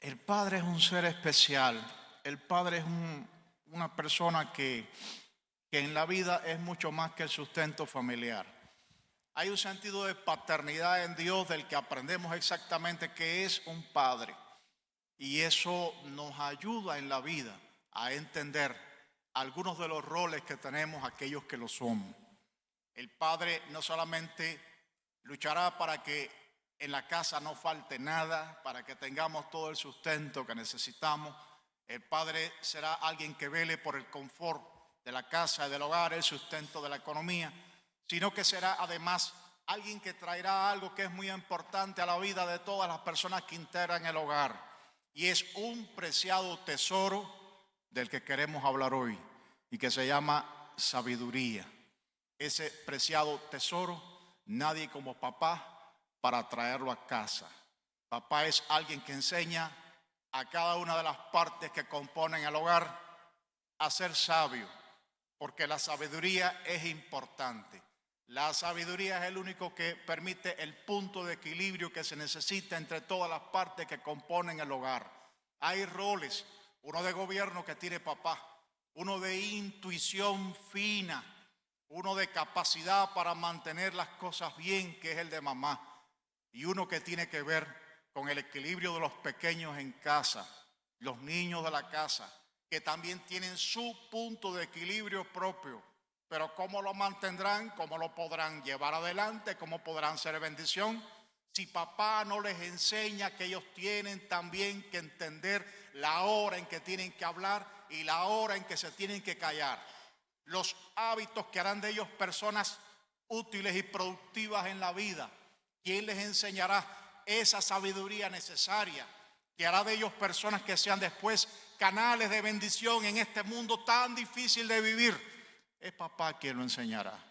El padre es un ser especial. El padre es una persona que en la vida es mucho más que el sustento familiar. Hay un sentido de paternidad en Dios del que aprendemos exactamente qué es un padre. Y eso nos ayuda en la vida a entender algunos de los roles que tenemos aquellos que lo somos. El padre no solamente luchará para que en la casa no falte nada, para que tengamos todo el sustento que necesitamos. El padre será alguien que vele por el confort de la casa y del hogar, el sustento de la economía, sino que será además alguien que traerá algo que es muy importante a la vida de todas las personas que integran el hogar. Y es un preciado tesoro del que queremos hablar hoy y que se llama sabiduría. Ese preciado tesoro, nadie como papá para traerlo a casa. Papá es alguien que enseña a cada una de las partes que componen el hogar a ser sabio, porque la sabiduría es importante. La sabiduría es el único que permite el punto de equilibrio que se necesita entre todas las partes que componen el hogar. Hay roles, uno de gobierno que tiene papá, uno de intuición fina, uno de capacidad para mantener las cosas bien, que es el de mamá, y uno que tiene que ver con el equilibrio de los pequeños en casa, los niños de la casa, que también tienen su punto de equilibrio propio, pero cómo lo mantendrán, cómo lo podrán llevar adelante, cómo podrán ser bendición, si papá no les enseña que ellos tienen también que entender la hora en que tienen que hablar y la hora en que se tienen que callar. Los hábitos que harán de ellos personas útiles y productivas en la vida. ¿Quién les enseñará esa sabiduría necesaria que hará de ellos personas que sean después canales de bendición en este mundo tan difícil de vivir? Es papá quien lo enseñará.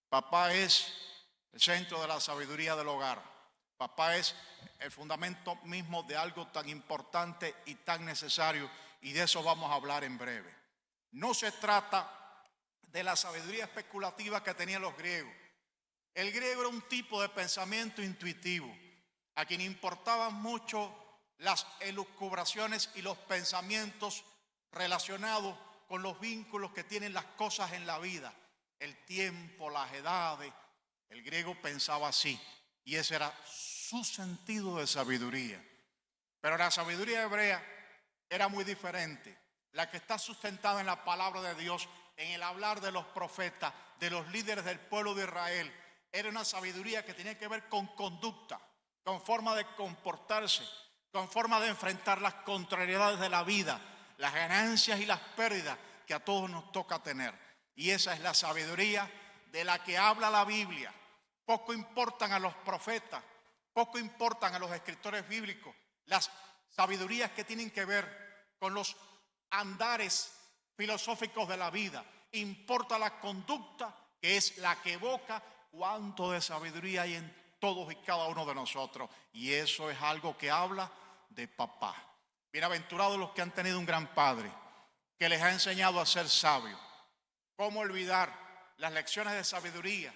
Papá es el centro de la sabiduría del hogar. Papá es el fundamento mismo de algo tan importante y tan necesario, y de eso vamos a hablar en breve. No se trata de la sabiduría especulativa que tenían los griegos. El griego era un tipo de pensamiento intuitivo, a quien importaban mucho las elucubraciones y los pensamientos relacionados con los vínculos que tienen las cosas en la vida, el tiempo, las edades. El griego pensaba así, y ese era su sentido de sabiduría. Pero la sabiduría hebrea era muy diferente, la que está sustentada en la palabra de Dios, en el hablar de los profetas, de los líderes del pueblo de Israel. Era una sabiduría que tenía que ver con conducta, con forma de comportarse, con forma de enfrentar las contrariedades de la vida, las ganancias y las pérdidas que a todos nos toca tener. Y esa es la sabiduría de la que habla la Biblia. Poco importan a los profetas, poco importan a los escritores bíblicos las sabidurías que tienen que ver con los andares filosóficos de la vida. Importa la conducta, que es la que evoca cuánto de sabiduría hay en todos y cada uno de nosotros. Y eso es algo que habla de papá. Bienaventurados los que han tenido un gran padre que les ha enseñado a ser sabios. ¿Cómo olvidar las lecciones de sabiduría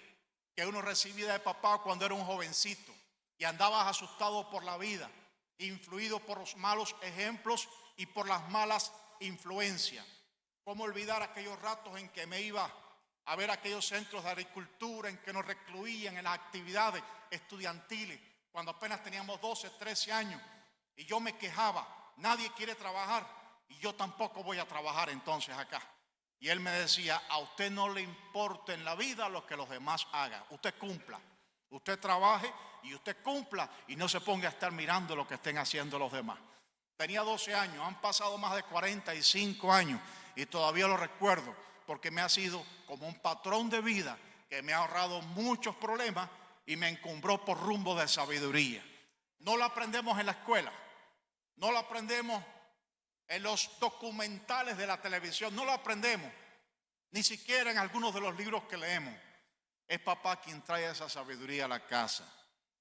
que uno recibía de papá cuando era un jovencito y andabas asustado por la vida, influido por los malos ejemplos y por las malas influencias? ¿Cómo olvidar aquellos ratos en que me iba a ver aquellos centros de agricultura en que nos recluían en las actividades estudiantiles cuando apenas teníamos 12, 13 años? Y yo me quejaba, nadie quiere trabajar y yo tampoco voy a trabajar entonces acá. Y él me decía, a usted no le importa en la vida lo que los demás hagan, usted cumpla, usted trabaje y usted cumpla y no se ponga a estar mirando lo que estén haciendo los demás. Tenía 12 años, han pasado más de 45 años y todavía lo recuerdo porque me ha sido como un patrón de vida que me ha ahorrado muchos problemas y me encumbró por rumbo de sabiduría. No lo aprendemos en la escuela, no lo aprendemos en los documentales de la televisión, no lo aprendemos, ni siquiera en algunos de los libros que leemos. Es papá quien trae esa sabiduría a la casa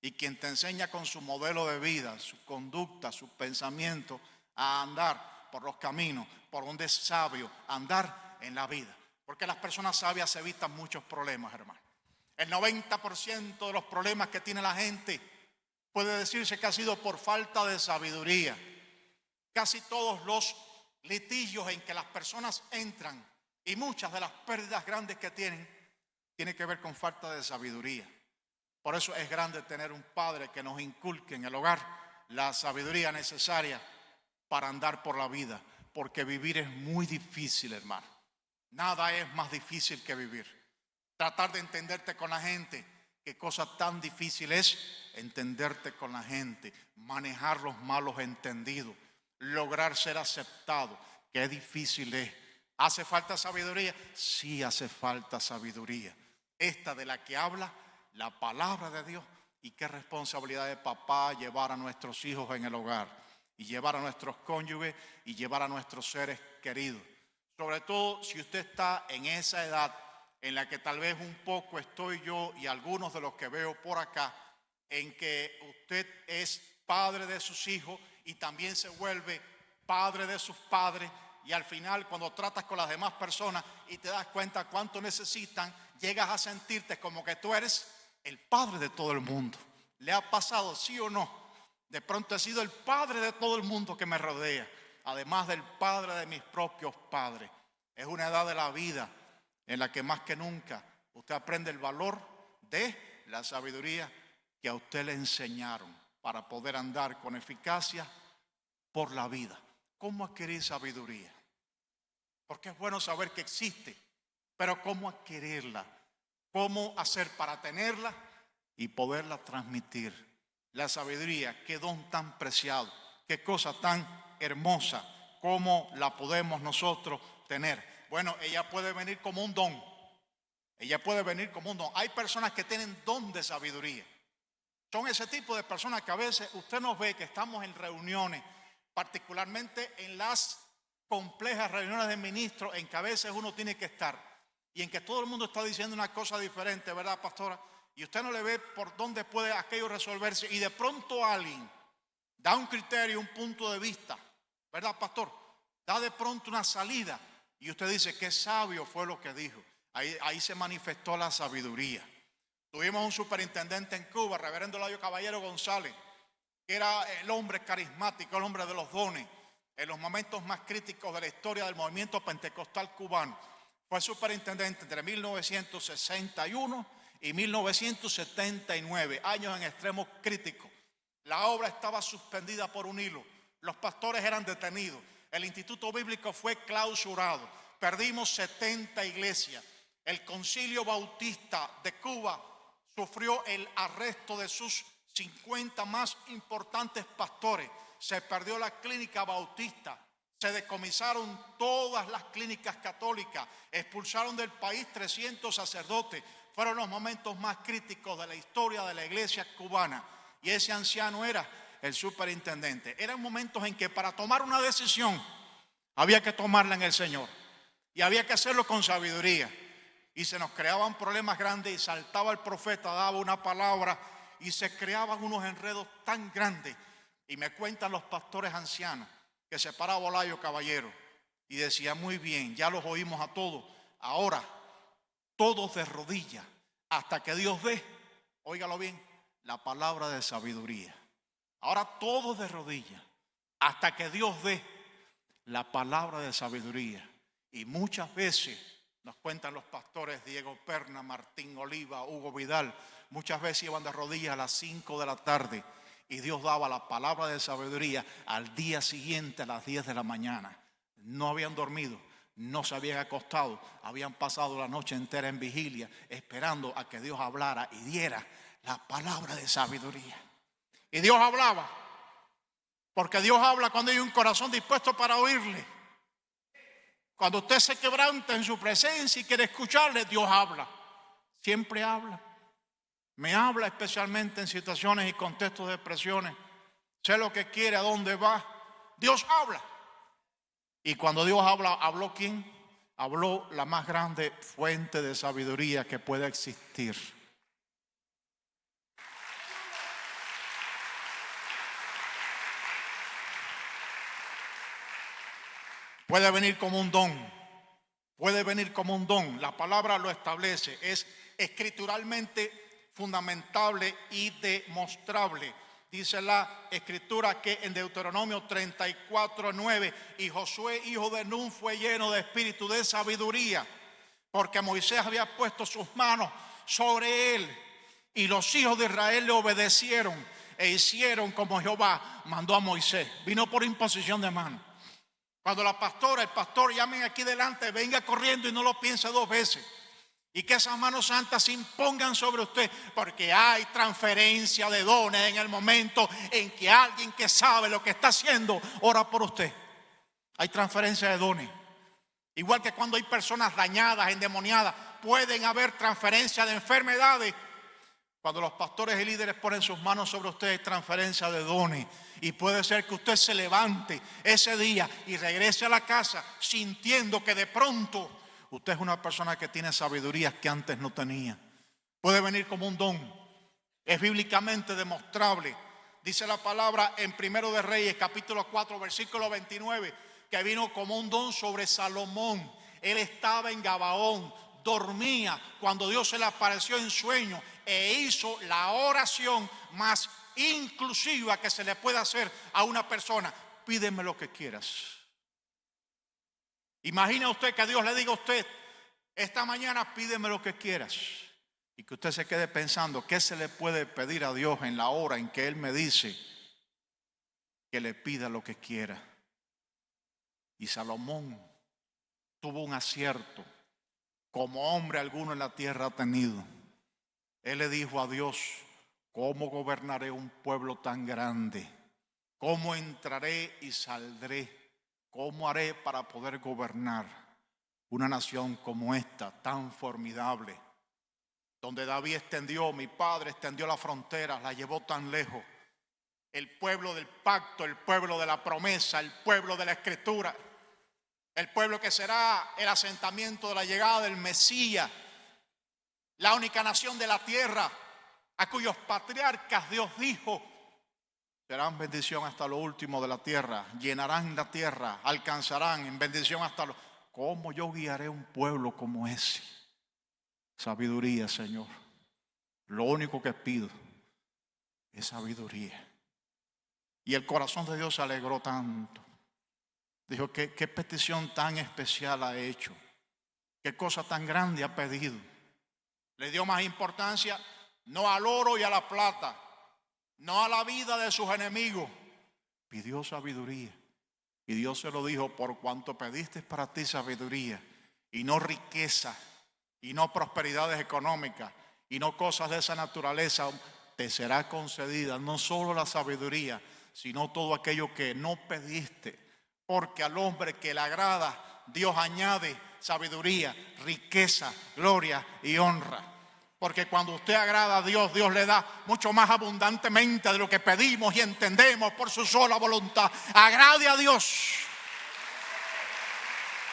y quien te enseña con su modelo de vida, su conducta, su pensamiento, a andar por los caminos, por donde es sabio, andar en la vida. Porque las personas sabias se evitan muchos problemas, hermano. El 90% de los problemas que tiene la gente puede decirse que ha sido por falta de sabiduría. Casi todos los litigios en que las personas entran y muchas de las pérdidas grandes que tienen que ver con falta de sabiduría. Por eso es grande tener un padre que nos inculque en el hogar la sabiduría necesaria para andar por la vida, porque vivir es muy difícil, hermano. Nada es más difícil que vivir. Tratar de entenderte con la gente, qué cosa tan difícil es entenderte con la gente, manejar los malos entendidos, lograr ser aceptado, qué difícil es. ¿Hace falta sabiduría? Sí, hace falta sabiduría. Esta de la que habla la palabra de Dios. Y qué responsabilidad de papá llevar a nuestros hijos en el hogar, y llevar a nuestros cónyuges, y llevar a nuestros seres queridos. Sobre todo si usted está en esa edad en la que tal vez un poco estoy yo y algunos de los que veo por acá, en que usted es padre de sus hijos y también se vuelve padre de sus padres, y al final cuando tratas con las demás personas y te das cuenta cuánto necesitan, llegas a sentirte como que tú eres el padre de todo el mundo. ¿Le ha pasado, sí o no? De pronto he sido el padre de todo el mundo que me rodea, además del padre de mis propios padres. Es una edad de la vida en la que más que nunca usted aprende el valor de la sabiduría que a usted le enseñaron para poder andar con eficacia por la vida. ¿Cómo adquirir sabiduría? Porque es bueno saber que existe, pero ¿cómo adquirirla? ¿Cómo hacer para tenerla y poderla transmitir? La sabiduría, qué don tan preciado, qué cosa tan hermosa, ¿cómo la podemos nosotros tener? Bueno, ella puede venir como un don. Ella puede venir como un don. Hay personas que tienen don de sabiduría. Son ese tipo de personas que a veces usted nos ve que estamos en reuniones, particularmente en las complejas reuniones de ministros, en que a veces uno tiene que estar y en que todo el mundo está diciendo una cosa diferente, ¿verdad, pastora? Y usted no le ve por dónde puede aquello resolverse, y de pronto alguien da un criterio, un punto de vista, ¿verdad, pastor? Da de pronto una salida y usted dice, qué sabio fue lo que dijo. Ahí se manifestó la sabiduría. Tuvimos un superintendente en Cuba, reverendo Layo Caballero González, que era el hombre carismático, el hombre de los dones, en los momentos más críticos de la historia del movimiento pentecostal cubano. Fue superintendente entre 1961 y 1979, años en extremos críticos. La obra estaba suspendida por un hilo, los pastores eran detenidos, el instituto bíblico fue clausurado, perdimos 70 iglesias. El Concilio Bautista de Cuba sufrió el arresto de sus 50 más importantes pastores. Se perdió la clínica bautista, se decomisaron todas las clínicas católicas, expulsaron del país 300 sacerdotes. Fueron los momentos más críticos de la historia de la iglesia cubana, y ese anciano era el superintendente. Eran momentos en que para tomar una decisión había que tomarla en el Señor y había que hacerlo con sabiduría. Y se nos creaban problemas grandes y saltaba el profeta, daba una palabra y se creaban unos enredos tan grandes. Y me cuentan los pastores ancianos que se paraba Olayo Caballero y decía, muy bien, ya los oímos a todos, ahora todos de rodillas hasta que Dios dé, óigalo bien, la palabra de sabiduría. Ahora todos de rodillas hasta que Dios dé la palabra de sabiduría. Y muchas veces nos cuentan los pastores Diego Perna, Martín Oliva, Hugo Vidal, muchas veces iban de rodillas a las 5 de la tarde y Dios daba la palabra de sabiduría al día siguiente a las 10 de la mañana. No habían dormido, no se habían acostado, habían pasado la noche entera en vigilia esperando a que Dios hablara y diera la palabra de sabiduría. Y Dios hablaba, porque Dios habla cuando hay un corazón dispuesto para oírle. Cuando usted se quebranta en su presencia y quiere escucharle, Dios habla. Siempre habla. Me habla especialmente en situaciones y contextos de presiones. Sé lo que quiere, a dónde va. Dios habla. Y cuando Dios habla, ¿habló quién? Habló la más grande fuente de sabiduría que pueda existir. Puede venir como un don. Puede venir como un don. La palabra lo establece. Es escrituralmente fundamentable y demostrable Dice la escritura que en Deuteronomio 34:9, y Josué, hijo de Nun, fue lleno de espíritu de sabiduría, porque Moisés había puesto sus manos sobre él, y los hijos de Israel le obedecieron e hicieron como Jehová mandó a Moisés. Vino por imposición de mano. Cuando el pastor llamen aquí delante, venga corriendo y no lo piense dos veces. Y que esas manos santas se impongan sobre usted, porque hay transferencia de dones en el momento en que alguien que sabe lo que está haciendo ora por usted. Hay transferencia de dones. Igual que cuando hay personas dañadas, endemoniadas, pueden haber transferencia de enfermedades. Cuando los pastores y líderes ponen sus manos sobre usted, hay transferencia de dones. Y puede ser que usted se levante ese día y regrese a la casa sintiendo que de pronto usted es una persona que tiene sabidurías que antes no tenía. Puede venir como un don. Es bíblicamente demostrable. Dice la palabra en 1 de Reyes, capítulo 4, versículo 29, que vino como un don sobre Salomón. Él estaba en Gabaón, dormía cuando Dios se le apareció en sueño e hizo la oración más inclusiva que se le puede hacer a una persona: pídeme lo que quieras. Imagina usted que Dios le diga a usted esta mañana: pídeme lo que quieras, y que usted se quede pensando qué se le puede pedir a Dios en la hora en que Él me dice que le pida lo que quiera. Y Salomón tuvo un acierto como hombre alguno en la tierra ha tenido. Él le dijo a Dios: ¿cómo gobernaré un pueblo tan grande? ¿Cómo entraré y saldré? ¿Cómo haré para poder gobernar una nación como esta, tan formidable? Donde David extendió, mi padre extendió la frontera, la llevó tan lejos. El pueblo del pacto, el pueblo de la promesa, el pueblo de la escritura, el pueblo que será el asentamiento de la llegada del Mesías, la única nación de la tierra a cuyos patriarcas Dios dijo: serán bendición hasta lo último de la tierra, llenarán la tierra, alcanzarán en bendición hasta lo... ¿Cómo yo guiaré un pueblo como ese? Sabiduría, Señor. Lo único que pido es sabiduría. Y el corazón de Dios se alegró tanto. Dijo: ¿qué petición tan especial ha hecho? ¿Qué cosa tan grande ha pedido? Le dio más importancia no al oro y a la plata, no a la vida de sus enemigos. Pidió sabiduría. Y Dios se lo dijo: por cuanto pediste para ti sabiduría, y no riqueza, y no prosperidades económicas, y no cosas de esa naturaleza, te será concedida no solo la sabiduría, sino todo aquello que no pediste. Porque al hombre que le agrada, Dios añade sabiduría, riqueza, gloria y honra. Porque cuando usted agrada a Dios, Dios le da mucho más abundantemente de lo que pedimos y entendemos por su sola voluntad. Agrade a Dios.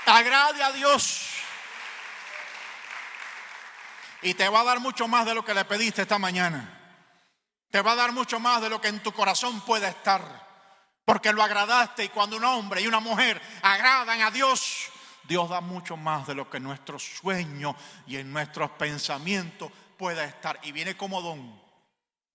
Agrade a Dios. Y te va a dar mucho más de lo que le pediste esta mañana. Te va a dar mucho más de lo que en tu corazón puede estar. Porque lo agradaste, y cuando un hombre y una mujer agradan a Dios, Dios da mucho más de lo que en nuestros sueños y en nuestros pensamientos pueda estar. Y viene como don.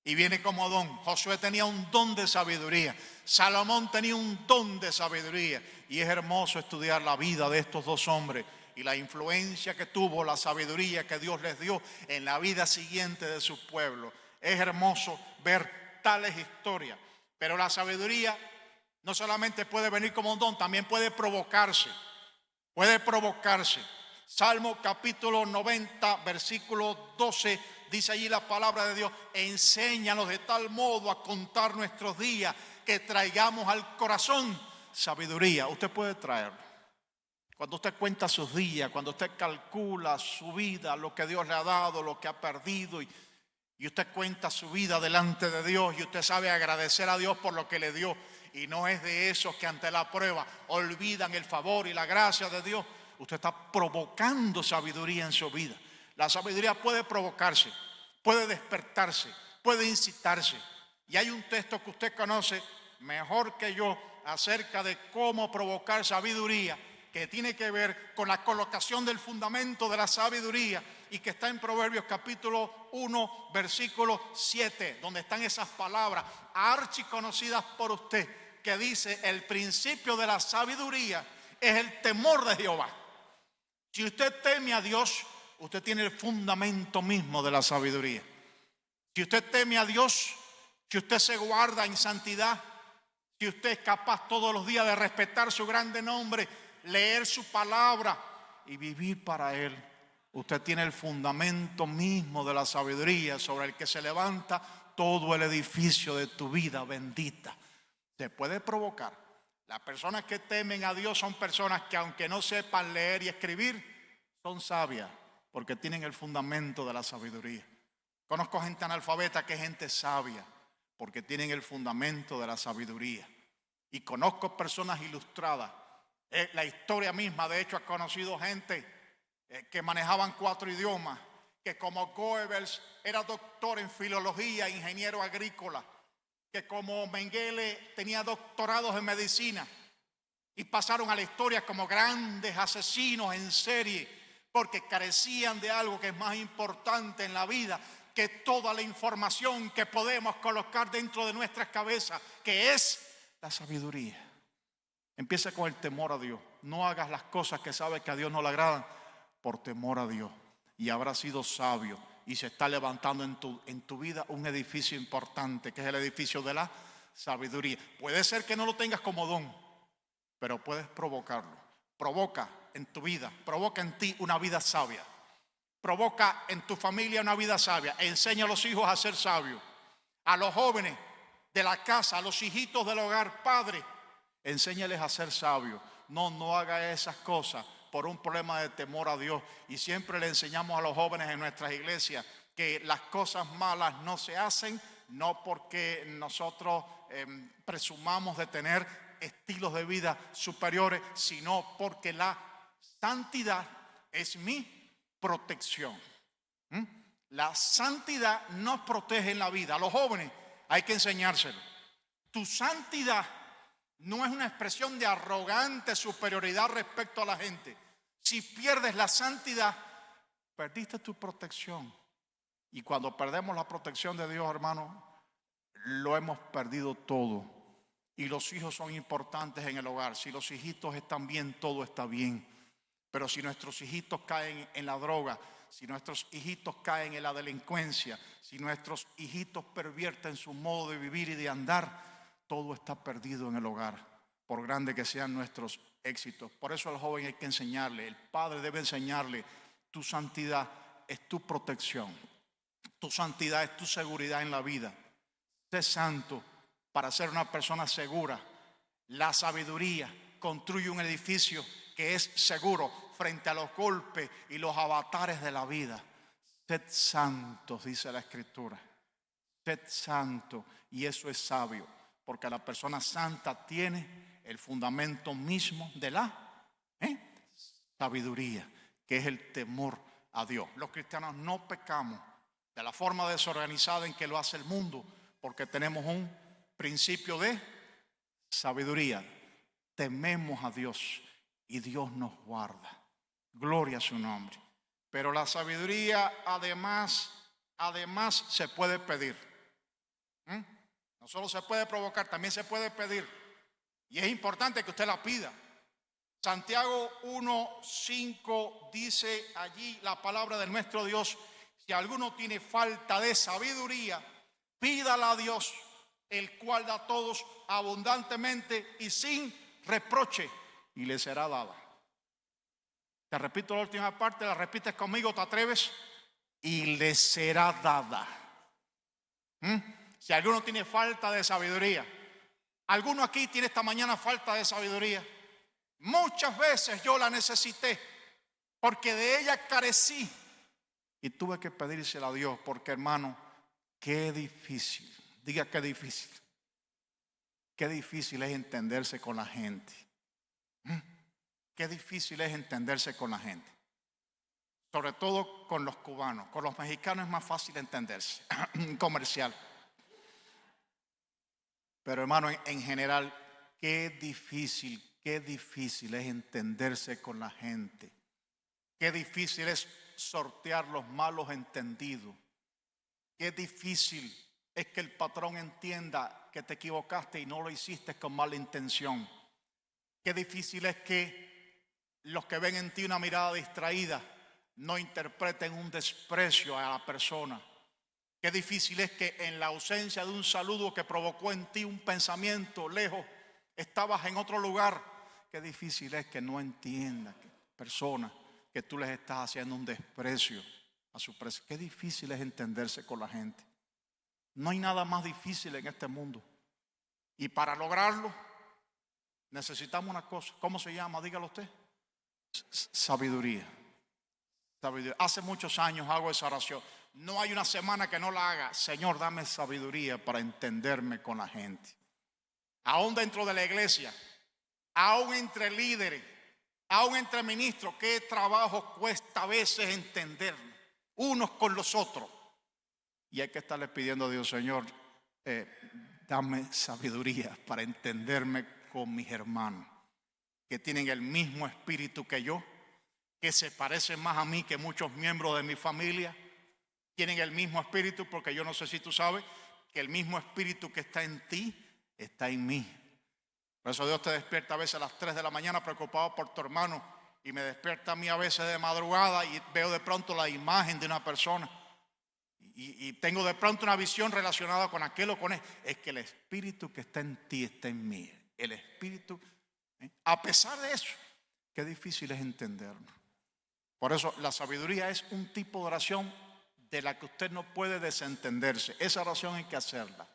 Y viene como don. Josué tenía un don de sabiduría. Salomón tenía un don de sabiduría. Y es hermoso estudiar la vida de estos dos hombres y la influencia que tuvo, la sabiduría que Dios les dio en la vida siguiente de su pueblo. Es hermoso ver tales historias. Pero la sabiduría no solamente puede venir como un don, también puede provocarse. Puede provocarse. Salmo capítulo 90, versículo 12, dice allí la palabra de Dios: enséñanos de tal modo a contar nuestros días que traigamos al corazón sabiduría. Usted puede traerlo. Cuando usted cuenta sus días, cuando usted calcula su vida, lo que Dios le ha dado, lo que ha perdido, y usted cuenta su vida delante de Dios, y usted sabe agradecer a Dios por lo que le dio, y no es de esos que ante la prueba olvidan el favor y la gracia de Dios. Usted está provocando sabiduría en su vida. La sabiduría puede provocarse, puede despertarse, puede incitarse. Y hay un texto que usted conoce mejor que yo acerca de cómo provocar sabiduría, que tiene que ver con la colocación del fundamento de la sabiduría y que está en Proverbios capítulo 1, versículo 7, donde están esas palabras archiconocidas por usted, que dice: el principio de la sabiduría es el temor de Jehová. Si usted teme a Dios, usted tiene el fundamento mismo de la sabiduría. Si usted teme a Dios, si usted se guarda en santidad, si usted es capaz todos los días de respetar su grande nombre, leer su palabra y vivir para Él, usted tiene el fundamento mismo de la sabiduría sobre el que se levanta todo el edificio de tu vida bendita. Se puede provocar. Las personas que temen a Dios son personas que, aunque no sepan leer y escribir, son sabias porque tienen el fundamento de la sabiduría. Conozco gente analfabeta que es gente sabia porque tienen el fundamento de la sabiduría. Y conozco personas ilustradas. La historia misma, de hecho, ha conocido gente que manejaban 4 idiomas, que como Goebbels era doctor en filología, ingeniero agrícola, que como Mengele tenía doctorados en medicina, y pasaron a la historia como grandes asesinos en serie, porque carecían de algo que es más importante en la vida que toda la información que podemos colocar dentro de nuestras cabezas, que es la sabiduría. Empieza con el temor a Dios. No hagas las cosas que sabes que a Dios no le agradan por temor a Dios. Y habrás sido sabio y se está levantando en tu vida un edificio importante, que es el edificio de la sabiduría. Puede ser que no lo tengas como don, pero puedes provocarlo. Provoca en tu vida, provoca en ti una vida sabia. Provoca en tu familia una vida sabia. Enseña a los hijos a ser sabios. A los jóvenes de la casa, a los hijitos del hogar, padre, enséñales a ser sabios. No haga esas cosas por un problema de temor a Dios. Y siempre le enseñamos a los jóvenes en nuestras iglesias que las cosas malas no se hacen, no porque nosotros presumamos de tener estilos de vida superiores, sino porque la santidad es mi protección. La santidad nos protege en la vida. A los jóvenes hay que enseñárselo. Tu santidad no es una expresión de arrogante superioridad respecto a la gente. Si pierdes la santidad, perdiste tu protección. Y cuando perdemos la protección de Dios, hermano, lo hemos perdido todo. Y los hijos son importantes en el hogar. Si los hijitos están bien, todo está bien. Pero si nuestros hijitos caen en la droga, si nuestros hijitos caen en la delincuencia, si nuestros hijitos pervierten su modo de vivir y de andar, todo está perdido en el hogar, por grande que sean nuestros éxitos. Por eso al joven hay que enseñarle, el padre debe enseñarle: tu santidad es tu protección, tu santidad es tu seguridad en la vida. Sé santo para ser una persona segura. La sabiduría construye un edificio que es seguro frente a los golpes y los avatares de la vida. Sed santos, dice la Escritura. Sed santo, y eso es sabio, porque la persona santa tiene el fundamento mismo de la sabiduría, que es el temor a Dios. Los cristianos no pecamos de la forma desorganizada en que lo hace el mundo, porque tenemos un principio de sabiduría. Tememos a Dios y Dios nos guarda. Gloria a su nombre. Pero la sabiduría además se puede pedir. No solo se puede provocar, también se puede pedir. Y es importante que usted la pida. Santiago 1:5 dice allí la palabra de nuestro Dios: si alguno tiene falta de sabiduría, pídala a Dios, el cual da a todos abundantemente y sin reproche, y le será dada. Te repito la última parte, la repites conmigo, ¿te atreves? Y le será dada. Si alguno tiene falta de sabiduría, ¿alguno aquí tiene esta mañana falta de sabiduría? Muchas veces yo la necesité, porque de ella carecí y tuve que pedírsela a Dios, porque, hermano, qué difícil, diga qué difícil es entenderse con la gente. Qué difícil es entenderse con la gente, sobre todo con los cubanos. Con los mexicanos es más fácil entenderse, comercial. Pero, hermano, en general, qué difícil es entenderse con la gente. Qué difícil es sortear los malos entendidos. Qué difícil es que el patrón entienda que te equivocaste y no lo hiciste con mala intención. Qué difícil es que los que ven en ti una mirada distraída no interpreten un desprecio a la persona. Qué difícil es que en la ausencia de un saludo que provocó en ti un pensamiento lejos, estabas en otro lugar. Qué difícil es que no entienda, persona, que tú les estás haciendo un desprecio a su presencia. Qué difícil es entenderse con la gente. No hay nada más difícil en este mundo. Y para lograrlo, necesitamos una cosa. ¿Cómo se llama? Dígalo usted. Sabiduría. Sabiduría. Hace muchos años hago esa oración. No hay una semana que no la haga. Señor, dame sabiduría para entenderme con la gente. Aún dentro de la iglesia, aún entre líderes, aún entre ministros, qué trabajo cuesta a veces entendernos unos con los otros. Y hay que estarle pidiendo a Dios, Señor, dame sabiduría para entenderme con mis hermanos, que tienen el mismo espíritu que yo, que se parecen más a mí que muchos miembros de mi familia. Tienen el mismo espíritu, porque yo no sé si tú sabes que el mismo espíritu que está en ti está en mí. Por eso Dios te despierta a veces a las 3 de la mañana preocupado por tu hermano, y me despierta a mí a veces de madrugada y veo de pronto la imagen de una persona y tengo de pronto una visión relacionada con aquel o con él. Es que el espíritu que está en ti está en mí. El espíritu, a pesar de eso, qué difícil es entenderlo. Por eso la sabiduría es un tipo de oración de la que usted no puede desentenderse. Esa oración hay que hacerla.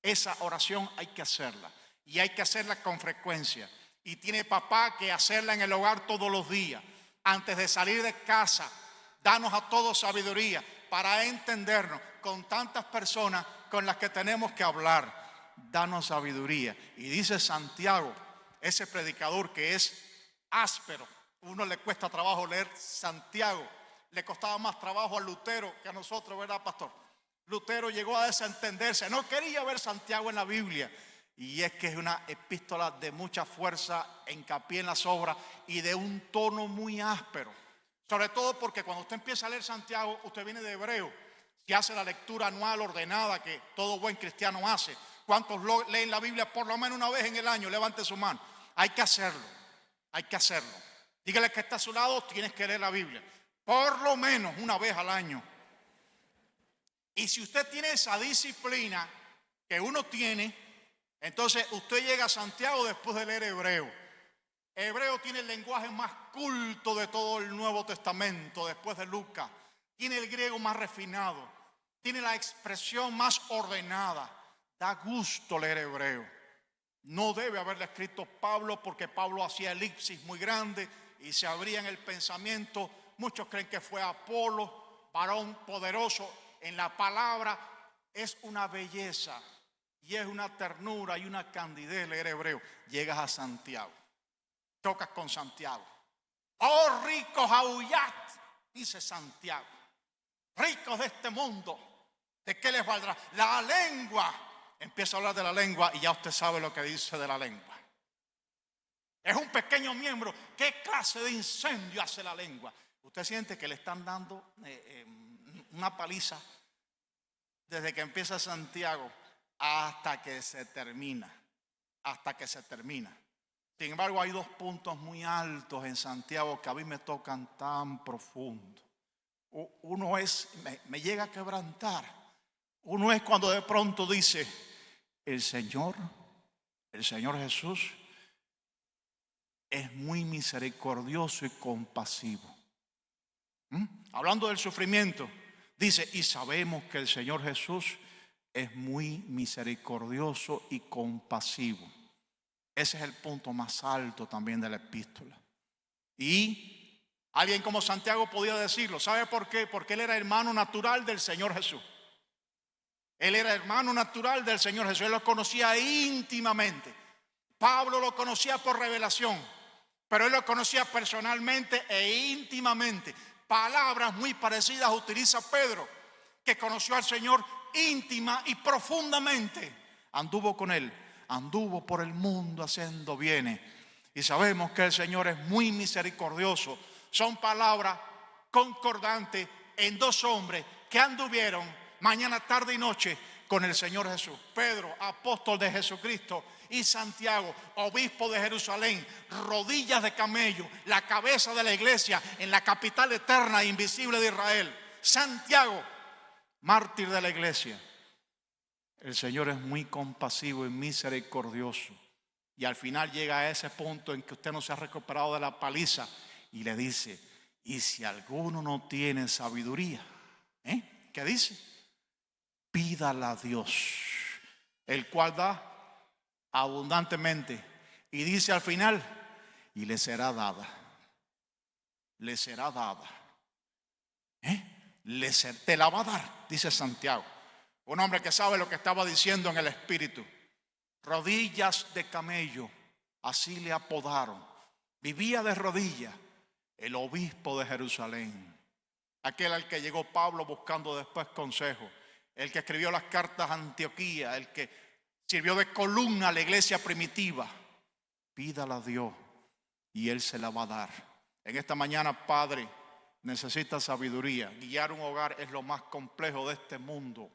Esa oración hay que hacerla. Y hay que hacerla con frecuencia. Y tiene papá que hacerla en el hogar todos los días. Antes de salir de casa, danos a todos sabiduría para entendernos con tantas personas con las que tenemos que hablar. Danos sabiduría. Y dice Santiago, ese predicador que es áspero. Uno le cuesta trabajo leer Santiago. Le costaba más trabajo a Lutero que a nosotros, ¿verdad, pastor? Lutero llegó a desentenderse. No quería ver Santiago en la Biblia. Y es que es una epístola de mucha fuerza, hincapié en las obras y de un tono muy áspero. Sobre todo porque cuando usted empieza a leer Santiago, usted viene de Hebreo, que hace la lectura anual ordenada que todo buen cristiano hace. ¿Cuántos leen la Biblia por lo menos una vez en el año? Levante su mano. Hay que hacerlo, hay que hacerlo. Dígale que está a su lado, tienes que leer la Biblia por lo menos una vez al año. Y si usted tiene esa disciplina que uno tiene, entonces usted llega a Santiago después de leer Hebreo. Hebreo tiene el lenguaje más culto de todo el Nuevo Testamento después de Lucas. Tiene el griego más refinado. Tiene la expresión más ordenada. Da gusto leer Hebreo. No debe haberle escrito Pablo, porque Pablo hacía elipsis muy grande y se abría en el pensamiento. Muchos creen que fue Apolo, varón poderoso en la palabra. Es una belleza. Y es una ternura y una candidez leer Hebreo. Llegas a Santiago, tocas con Santiago. Oh, ricos aullad, dice Santiago. Ricos de este mundo, ¿de qué les valdrá? La lengua. Empieza a hablar de la lengua y ya usted sabe lo que dice de la lengua. Es un pequeño miembro. ¿Qué clase de incendio hace la lengua? Usted siente que le están dando una paliza desde que empieza Santiago hasta que se termina, Sin embargo, hay dos puntos muy altos en Santiago que a mí me tocan tan profundo. Uno es, me llega a quebrantar. Uno es cuando de pronto dice, el Señor Jesús es muy misericordioso y compasivo. Hablando del sufrimiento, dice, y sabemos que el Señor Jesús es muy misericordioso y compasivo. Ese es el punto más alto también de la epístola. Y alguien como Santiago podía decirlo. ¿Sabe por qué? Porque él era hermano natural del Señor Jesús. Él era hermano natural del Señor Jesús. Él lo conocía íntimamente. Pablo lo conocía por revelación, pero él lo conocía personalmente e íntimamente. Palabras muy parecidas utiliza Pedro, que conoció al Señor íntima y profundamente. Anduvo con él, anduvo por el mundo haciendo bienes. Y sabemos que el Señor es muy misericordioso. Son palabras concordante en dos hombres que anduvieron mañana, tarde y noche con el Señor Jesús. Pedro, apóstol de Jesucristo, y Santiago, obispo de Jerusalén, rodillas de camello, la cabeza de la iglesia en la capital eterna e invisible de Israel. Santiago, mártir de la iglesia. El Señor es muy compasivo y misericordioso. Y al final llega a ese punto en que usted no se ha recuperado de la paliza y le dice: y si alguno no tiene sabiduría, ¿qué dice? Pídala a Dios, el cual da abundantemente. Y dice al final: y le será dada. Le será dada. Te la va a dar, dice Santiago. Un hombre que sabe lo que estaba diciendo en el espíritu. Rodillas de camello, así le apodaron. Vivía de rodillas el obispo de Jerusalén, aquel al que llegó Pablo buscando después consejo, el que escribió las cartas a Antioquía, el que sirvió de columna a la iglesia primitiva. Pídala a Dios y Él se la va a dar. En esta mañana, Padre, necesita sabiduría. Guiar un hogar es lo más complejo de este mundo.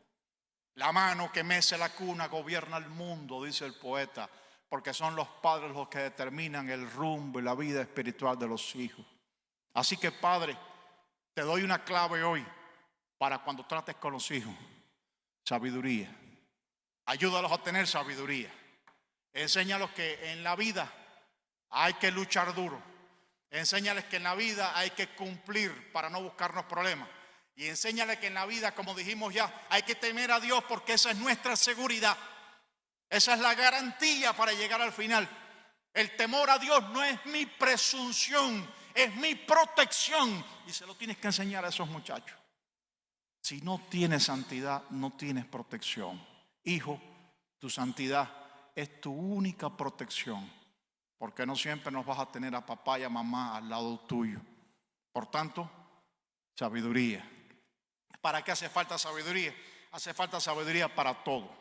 La mano que mece la cuna gobierna el mundo, dice el poeta, porque son los padres los que determinan el rumbo y la vida espiritual de los hijos. Así que, Padre, te doy una clave hoy para cuando trates con los hijos: sabiduría. Ayúdalos a tener sabiduría. Enséñalos que en la vida hay que luchar duro. Enséñales que en la vida hay que cumplir para no buscarnos problemas. Y enséñales que en la vida, como dijimos ya, hay que temer a Dios, porque esa es nuestra seguridad. Esa es la garantía para llegar al final. El temor a Dios no es mi presunción, es mi protección. Y se lo tienes que enseñar a esos muchachos. Si no tienes santidad, no tienes protección. Hijo, tu santidad es tu única protección, porque no siempre nos vas a tener a papá y a mamá al lado tuyo. Por tanto, sabiduría. ¿Para qué hace falta sabiduría? Hace falta sabiduría para todo.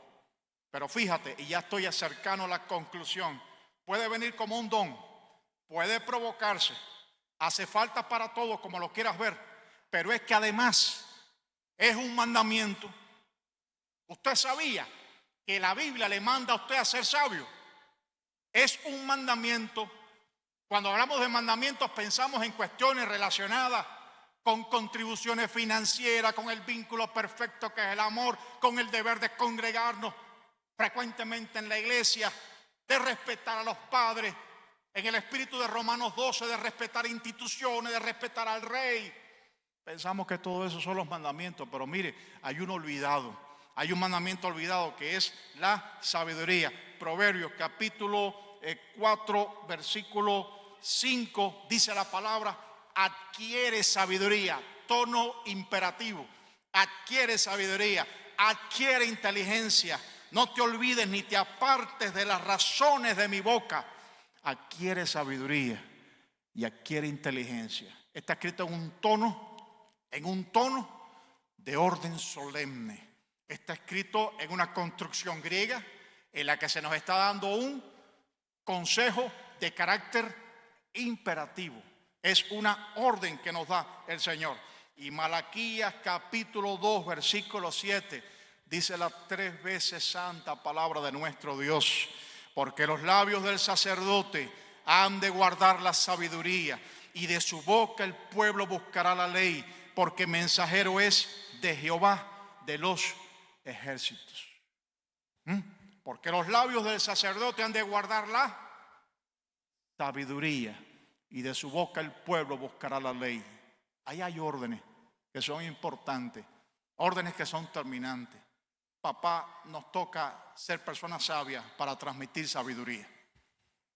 Pero fíjate, y ya estoy cercano a la conclusión, puede venir como un don, puede provocarse, hace falta para todo, como lo quieras ver, pero es que además es un mandamiento. Usted sabía que la Biblia le manda a usted a ser sabio. Es un mandamiento. Cuando hablamos de mandamientos pensamos en cuestiones relacionadas con contribuciones financieras, con el vínculo perfecto que es el amor, con el deber de congregarnos frecuentemente en la iglesia, de respetar a los padres, en el espíritu de Romanos 12, de respetar instituciones, de respetar al rey. Pensamos que todo eso son los mandamientos, pero mire, hay uno olvidado. Hay un mandamiento olvidado que es la sabiduría. Proverbios capítulo 4, versículo 5, dice la palabra: adquiere sabiduría, tono imperativo. Adquiere sabiduría, adquiere inteligencia. No te olvides ni te apartes de las razones de mi boca. Adquiere sabiduría y adquiere inteligencia. Está escrito en un tono de orden solemne. Está escrito en una construcción griega en la que se nos está dando un consejo de carácter imperativo. Es una orden que nos da el Señor. Y Malaquías capítulo 2, versículo 7, dice la 3 veces santa palabra de nuestro Dios: porque los labios del sacerdote han de guardar la sabiduría, y de su boca el pueblo buscará la ley, porque mensajero es de Jehová de los ejércitos. Porque los labios del sacerdote han de guardar la sabiduría, y de su boca el pueblo buscará la ley. Ahí hay órdenes que son importantes, órdenes que son terminantes. Papá, nos toca ser personas sabias para transmitir sabiduría.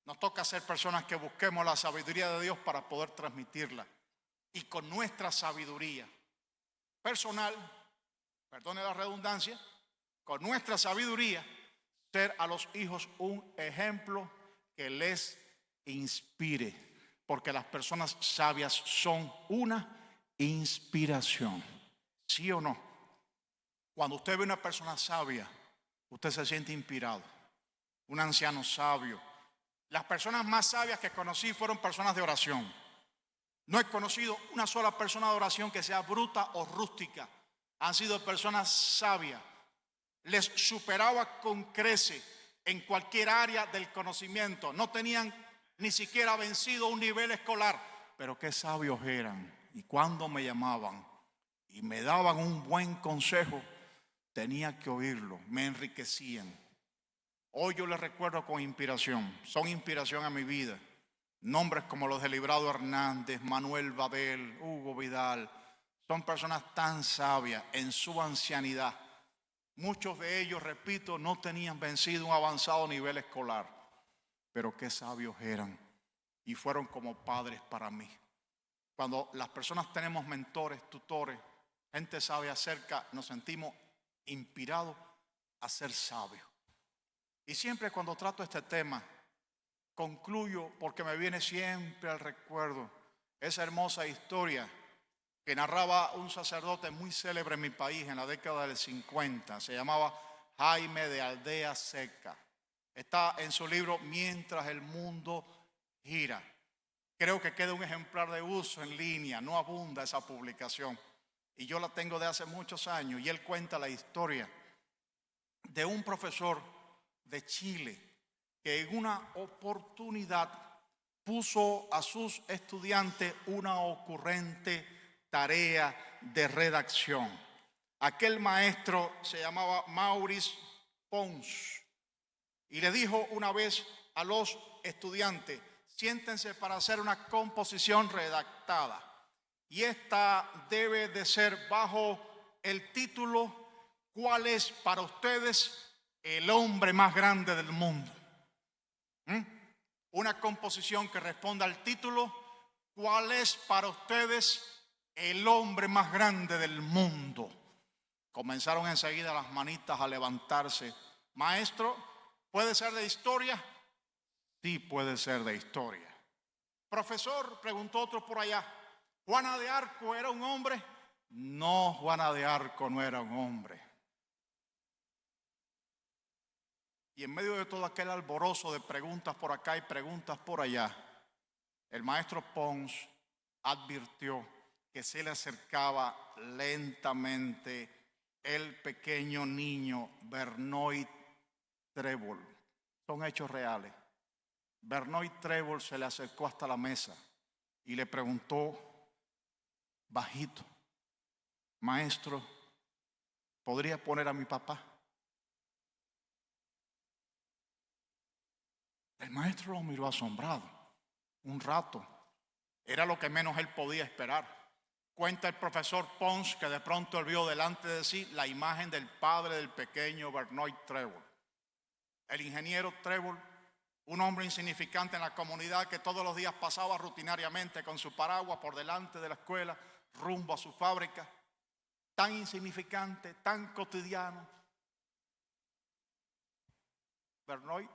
Nos toca ser personas que busquemos la sabiduría de Dios para poder transmitirla. Y con nuestra sabiduría personal, perdone la redundancia, con nuestra sabiduría, ser a los hijos un ejemplo que les inspire. Porque las personas sabias son una inspiración. ¿Sí o no? Cuando usted ve una persona sabia, usted se siente inspirado. Un anciano sabio. Las personas más sabias que conocí fueron personas de oración. No he conocido una sola persona de oración que sea bruta o rústica. Han sido personas sabias. Les superaba con creces en cualquier área del conocimiento. No tenían ni siquiera vencido un nivel escolar. Pero qué sabios eran. Y cuando me llamaban y me daban un buen consejo, tenía que oírlo. Me enriquecían. Hoy yo les recuerdo con inspiración. Son inspiración a mi vida. Nombres como los de Librado Hernández, Manuel Babel, Hugo Vidal, son personas tan sabias en su ancianidad. Muchos de ellos, repito, no tenían vencido un avanzado nivel escolar, pero qué sabios eran y fueron como padres para mí. Cuando las personas tenemos mentores, tutores, gente sabia cerca, nos sentimos inspirados a ser sabios. Y siempre cuando trato este tema, concluyo porque me viene siempre al recuerdo esa hermosa historia que narraba un sacerdote muy célebre en mi país en la década del 50. Se llamaba Jaime de Aldea Seca. Está en su libro Mientras el mundo gira. Creo que queda un ejemplar de uso en línea, no abunda esa publicación. Y yo la tengo de hace muchos años y él cuenta la historia de un profesor de Chile que en una oportunidad puso a sus estudiantes una ocurrente tarea de redacción. Aquel maestro se llamaba Maurice Pons y le dijo una vez a los estudiantes: siéntense para hacer una composición redactada. Y esta debe de ser bajo el título ¿Cuál es para ustedes el hombre más grande del mundo? Una composición que responda al título ¿Cuál es para ustedes el hombre más grande del mundo? Comenzaron enseguida las manitas a levantarse. Maestro, ¿puede ser de historia? Sí, puede ser de historia. Profesor, preguntó otro por allá, ¿Juana de Arco era un hombre? No, Juana de Arco no era un hombre. Y en medio de todo aquel alborozo de preguntas por acá y preguntas por allá, el maestro Pons advirtió que se le acercaba lentamente el pequeño niño Benoit Trébol. Son hechos reales. Benoit Trébol se le acercó hasta la mesa y le preguntó bajito: maestro, ¿podría poner a mi papá? El maestro lo miró asombrado un rato. Era lo que menos él podía esperar. Cuenta el profesor Pons que de pronto él vio delante de sí la imagen del padre del pequeño Benoit Trébol. El ingeniero Trébol, un hombre insignificante en la comunidad que todos los días pasaba rutinariamente con su paraguas por delante de la escuela, rumbo a su fábrica. Tan insignificante, tan cotidiano. Benoit,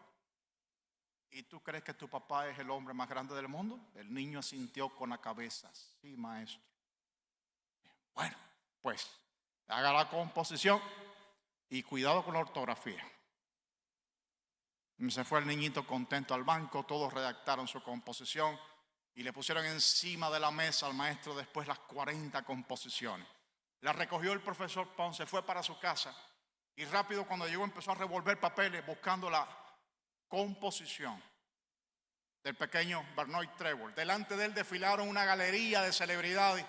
¿y tú crees que tu papá es el hombre más grande del mundo? El niño asintió con la cabeza. Sí, maestro. Bueno, pues haga la composición y cuidado con la ortografía. Se fue el niñito contento al banco, todos redactaron su composición y le pusieron encima de la mesa al maestro después las 40 composiciones. La recogió el profesor Pons, se fue para su casa y rápido cuando llegó empezó a revolver papeles buscando la composición del pequeño Benoit Trébol. Delante de él desfilaron una galería de celebridades,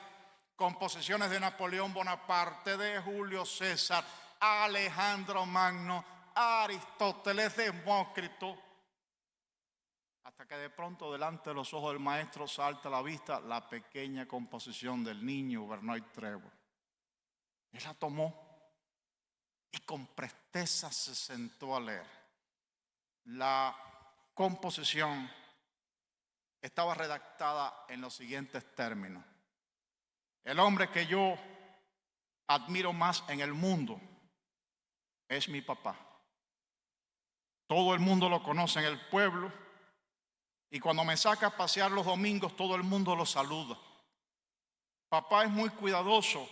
composiciones de Napoleón Bonaparte, de Julio César, Alejandro Magno, Aristóteles, Demócrito, hasta que de pronto delante de los ojos del maestro salta a la vista la pequeña composición del niño Benoit Trébol. Él la tomó y con presteza se sentó a leer. La composición estaba redactada en los siguientes términos: el hombre que yo admiro más en el mundo es mi papá. Todo el mundo lo conoce en el pueblo y cuando me saca a pasear los domingos todo el mundo lo saluda. Papá es muy cuidadoso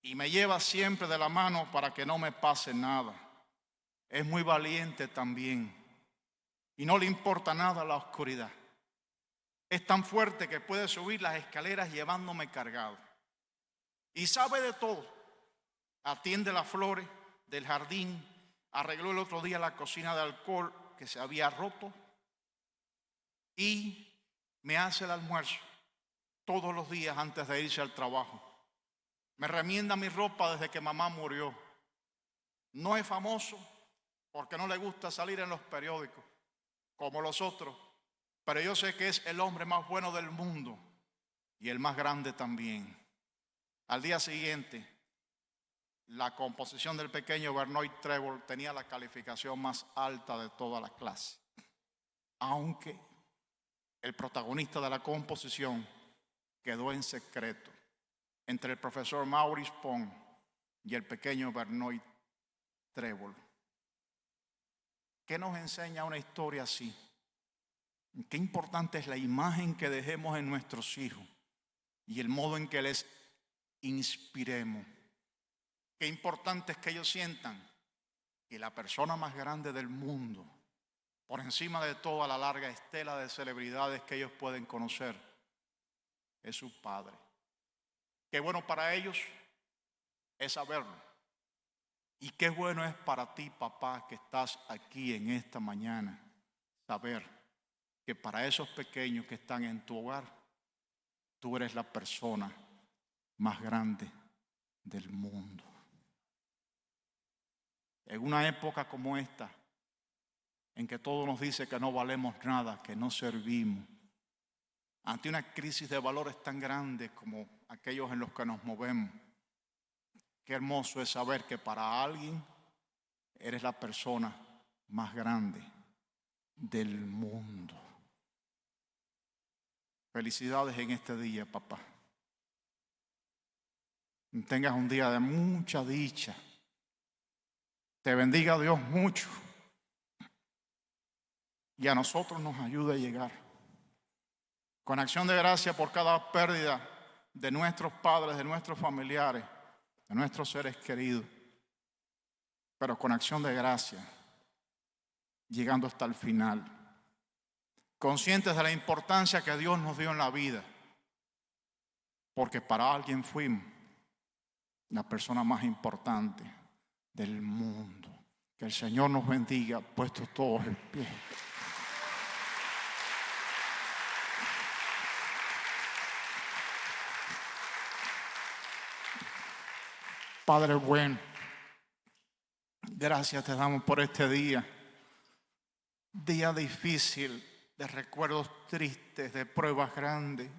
y me lleva siempre de la mano para que no me pase nada. Es muy valiente también y no le importa nada la oscuridad. Es tan fuerte que puede subir las escaleras llevándome cargado. Y sabe de todo. Atiende las flores del jardín. Arregló el otro día la cocina de alcohol que se había roto. Y me hace el almuerzo todos los días antes de irse al trabajo. Me remienda mi ropa desde que mamá murió. No es famoso porque no le gusta salir en los periódicos como los otros. Pero yo sé que es el hombre más bueno del mundo y el más grande también. Al día siguiente, la composición del pequeño Benoit Trébol tenía la calificación más alta de toda la clase. Aunque el protagonista de la composición quedó en secreto entre el profesor Maurice Pong y el pequeño Benoit Trébol. ¿Qué nos enseña una historia así? Qué importante es la imagen que dejemos en nuestros hijos y el modo en que les inspiremos. Qué importante es que ellos sientan que la persona más grande del mundo, por encima de toda la larga estela de celebridades que ellos pueden conocer, es su padre. Qué bueno para ellos es saberlo. Y qué bueno es para ti, papá, que estás aquí en esta mañana, saber que para esos pequeños que están en tu hogar, tú eres la persona más grande del mundo. En una época como esta, en que todo nos dice que no valemos nada, que no servimos, ante una crisis de valores tan grande como aquellos en los que nos movemos, qué hermoso es saber que para alguien eres la persona más grande del mundo. Felicidades en este día, papá. Tengas un día de mucha dicha. Te bendiga Dios mucho. Y a nosotros nos ayude a llegar con acción de gracia por cada pérdida de nuestros padres, de nuestros familiares, de nuestros seres queridos. Pero con acción de gracia, llegando hasta el final. Conscientes de la importancia que Dios nos dio en la vida. Porque para alguien fuimos la persona más importante del mundo. Que el Señor nos bendiga, puestos todos en pie. Padre bueno, gracias te damos por este día. Día difícil, de recuerdos tristes, de pruebas grandes.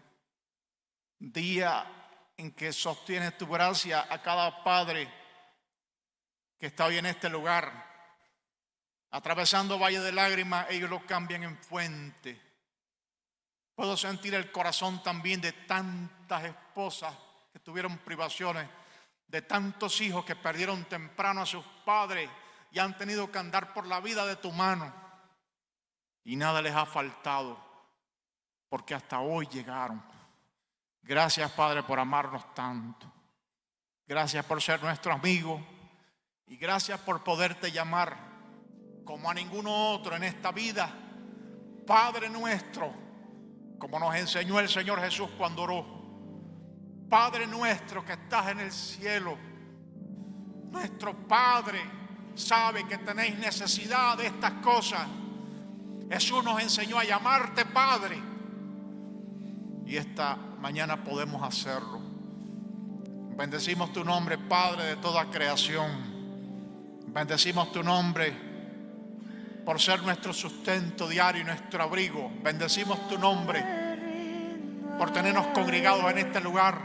Día en que sostienes tu gracia a cada padre que está hoy en este lugar. Atravesando valle de lágrimas, ellos lo cambian en fuente. Puedo sentir el corazón también de tantas esposas que tuvieron privaciones, de tantos hijos que perdieron temprano a sus padres y han tenido que andar por la vida de tu mano. Y nada les ha faltado, porque hasta hoy llegaron. Gracias, Padre, por amarnos tanto. Gracias por ser nuestro amigo. Y gracias por poderte llamar como a ninguno otro en esta vida, Padre nuestro, como nos enseñó el Señor Jesús cuando oró. Padre nuestro que estás en el cielo, nuestro Padre sabe que tenéis necesidad de estas cosas. Jesús nos enseñó a llamarte Padre y esta mañana podemos hacerlo. Bendecimos tu nombre, Padre de toda creación. Bendecimos tu nombre por ser nuestro sustento diario y nuestro abrigo. Bendecimos tu nombre por tenernos congregados en este lugar,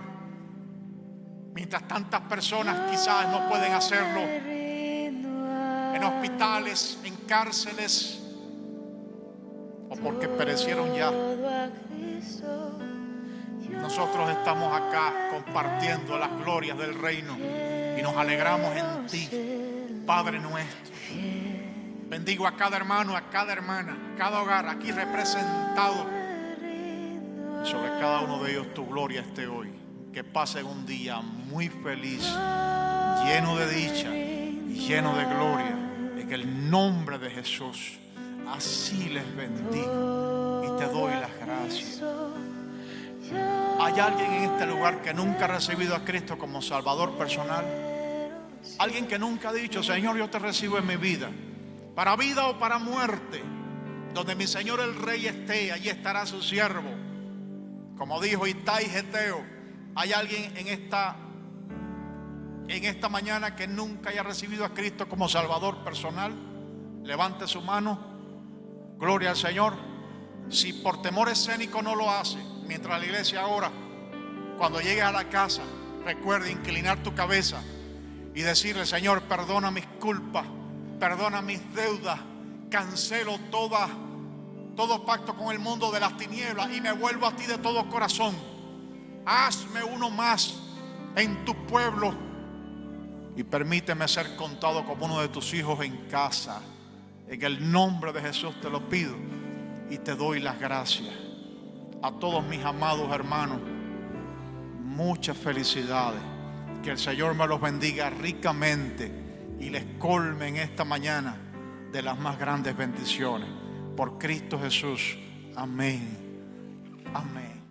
mientras tantas personas quizás no pueden hacerlo, en hospitales, en cárceles, o porque perecieron ya. Nosotros estamos acá compartiendo las glorias del reino y nos alegramos en ti, Padre nuestro. Bendigo a cada hermano, a cada hermana, cada hogar aquí representado. Y sobre cada uno de ellos tu gloria esté hoy. Que pasen un día muy feliz, lleno de dicha y lleno de gloria. En el nombre de Jesús. así les bendigo y te doy las gracias. ¿Hay alguien en este lugar que nunca ha recibido a Cristo como Salvador personal? Alguien que nunca ha dicho: Señor, yo te recibo en mi vida, para vida o para muerte. Donde mi Señor el Rey esté, allí estará su siervo. Como dijo Itai Geteo, ¿hay alguien en esta mañana que nunca haya recibido a Cristo como Salvador personal? Levante su mano. Gloria al Señor. Si por temor escénico no lo hace, mientras la iglesia ora, cuando llegues a la casa, recuerde inclinar tu cabeza y decirle: Señor, perdona mis culpas, perdona mis deudas, cancelo todo pacto con el mundo de las tinieblas y me vuelvo a ti de todo corazón. Hazme uno más en tu pueblo y permíteme ser contado como uno de tus hijos en casa. En el nombre de Jesús te lo pido y te doy las gracias. A todos mis amados hermanos, muchas felicidades. Que el Señor me los bendiga ricamente y les colme en esta mañana de las más grandes bendiciones. Por Cristo Jesús. Amén. Amén.